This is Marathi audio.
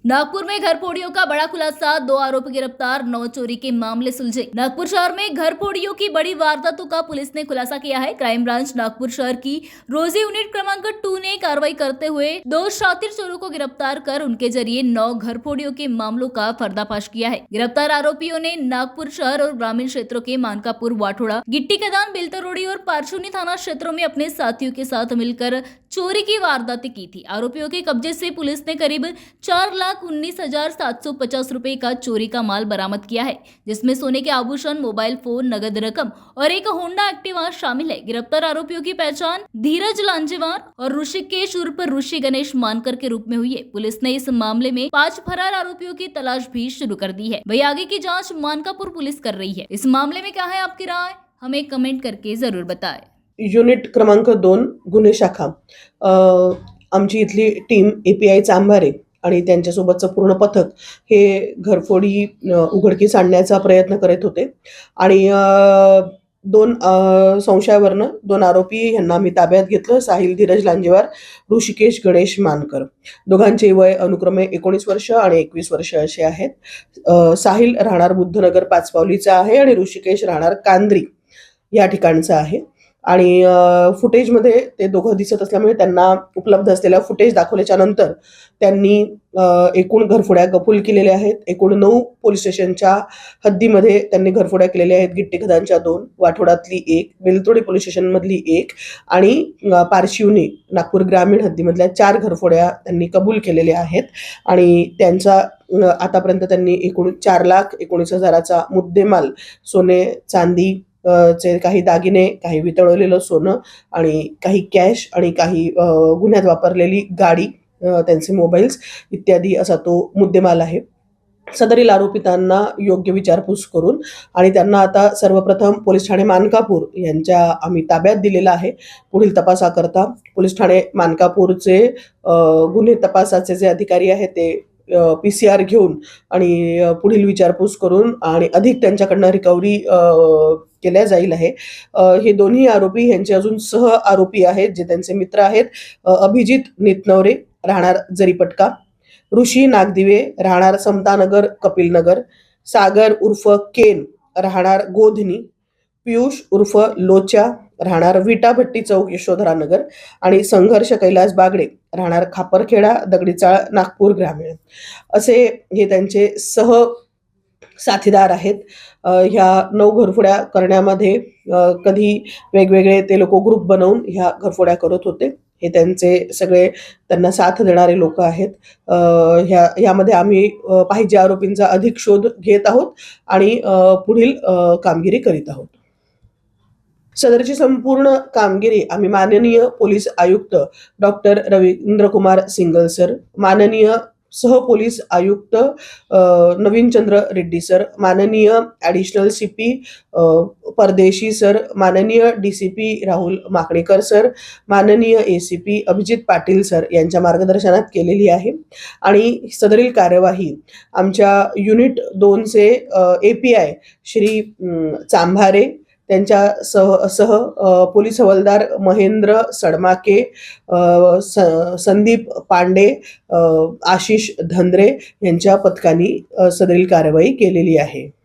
नागपुर में घर फोड़ियों का बड़ा खुलासा, 2 आरोपी गिरफ्तार, 9 चोरी के मामले सुलझे। नागपुर शहर में घर फोड़ियों की बड़ी वारदातों का पुलिस ने खुलासा किया है। क्राइम ब्रांच नागपुर शहर की रोजी यूनिट क्रमांक 2 ने कार्रवाई करते हुए 2 शातिर चोरों को गिरफ्तार कर उनके जरिए 9 घर फोड़ियों के मामलों का पर्दाफाश किया है। गिरफ्तार आरोपियों ने नागपुर शहर और ग्रामीण क्षेत्रों के मानकापुर, वाठोड़ा, गिट्टी खदान, बेलतरोड़ी और पारचूनी थाना क्षेत्रों में अपने साथियों के साथ मिलकर चोरी की वारदातें की थी। आरोपियों के कब्जे से पुलिस ने करीब 4,19,750 रुपए का चोरी का माल बरामद किया है, जिसमें सोने के आभूषण, मोबाइल फोन, नगद रकम और एक होंडा एक्टिवा शामिल है। गिरफ्तार आरोपियों की पहचान धीरज लांजेवार और ऋषिकेश उर्फ ऋषि गणेश मानकर के रूप में हुई है। पुलिस ने इस मामले में 5 फरार आरोपियों की तलाश भी शुरू कर दी है। वही आगे की जांच मानकापुर पुलिस कर रही है। इस मामले में क्या है आपकी राय, हमें कमेंट करके जरूर बताएं। युनिट क्रमांक 2 गुन्हे शाखा आमची इथली टीम API चांभारे आणि त्यांच्यासोबतचं पूर्ण पथक हे घरफोडी उघडकीस आणण्याचा प्रयत्न करत होते आणि 2 संशयावरनं 2 आरोपी यांना आम्ही ताब्यात घेतलं. साहिल धीरज लांजेवार, ऋषिकेश गणेश मानकर. दोघांचे वय अनुक्रमे 19 वर्ष आणि 21 वर्ष असे आहेत. साहिल राहणार बुद्धनगर पाचपावलीचा आहे आणि ऋषिकेश राहणार कांद्री या ठिकाणचा आहे. आणि फुटेजमध्ये ते दोघं दिसत असल्यामुळे त्यांना उपलब्ध असलेल्या फुटेज दाखवल्याच्या नंतर त्यांनी एकूण घरफोड्या कबूल केलेल्या आहेत. एकूण 9 पोलीस स्टेशनच्या हद्दीमध्ये त्यांनी घरफोड्या केलेल्या आहेत. गिट्टी खदानच्या 2, वाठोडातली 1, बेलतोडी पोलीस स्टेशनमधली 1 आणि पारशिवनी नागपूर ग्रामीण हद्दीमधल्या 4 घरफोड्या त्यांनी कबूल केलेल्या आहेत. आणि त्यांचा आतापर्यंत त्यांनी एकूण 4,19,000चा मुद्देमाल, सोने, चांदी चे काही दागिने, काही वितळवलेलं सोनं आणि काही कॅश आणि काही गुन्ह्यात वापरलेली गाडी, त्यांचे मोबाईल्स इत्यादी असा तो मुद्देमाल आहे. सदरील आरोपितांना योग्य विचारपूस करून आणि त्यांना आता सर्वप्रथम पोलीस ठाणे मानकापूर यांच्या आम्ही ताब्यात दिलेला आहे. पुढील तपासाकरता पोलीस ठाणे मानकापूरचे गुन्हे तपासाचे जे अधिकारी आहेत ते PCR घेऊन आणि पुढील विचारपूस करून आणि अधिक त्यांच्याकडनं रिकव्हरी केल्या जाईल आहे. हे दोन्ही आरोपी यांचे अजून सह आरोपी आहेत जे त्यांचे मित्र आहेत. अभिजित नितनवरे राहणार जरीपटका, ऋषी नागदिवे राहणार समतानगर कपिलनगर, सागर उर्फ केन राहणार गोधनी, पियुष उर्फ लोचा राहणार विटाभट्टी चौक यशोधरानगर आणि संघर्ष कैलास बागडे राहणार खापरखेडा दगडीचाळ नागपूर ग्रामीण असे हे त्यांचे सह साथीदार आहेत. ह्या 9 घरफोड्या करण्यामध्ये कधी वेगवेगळे ते लोक ग्रुप बनवून ह्या घरफोड्या करत होते. हे त्यांचे सगळे त्यांना साथ देणारे लोक आहेत. ह्यामध्ये आम्ही पाहिजे आरोपींचा अधिक शोध घेत आहोत आणि पुढील कामगिरी करीत आहोत. सदरची संपूर्ण कामगिरी आम्ही माननीय पोलीस आयुक्त डॉक्टर रवींद्रकुमार सिंगल सर, माननीय सहपोलीस आयुक्त नवीनचंद्र रेड्डी सर, माननीय ॲडिशनल CP परदेशी सर, माननीय DCP राहुल माकणेकर सर, माननीय ACP अभिजित पाटील सर यांच्या मार्गदर्शनात केलेली आहे. आणि सदरील कार्यवाही आमच्या युनिट 2चे API श्री चांभारे, त्यांच्या सह पोलीस हवालदार महेंद्र सडमाके, संदीप पांडे, आशिष धंद्रे यांच्या पथकाने सदरील कारवाई केलेली आहे.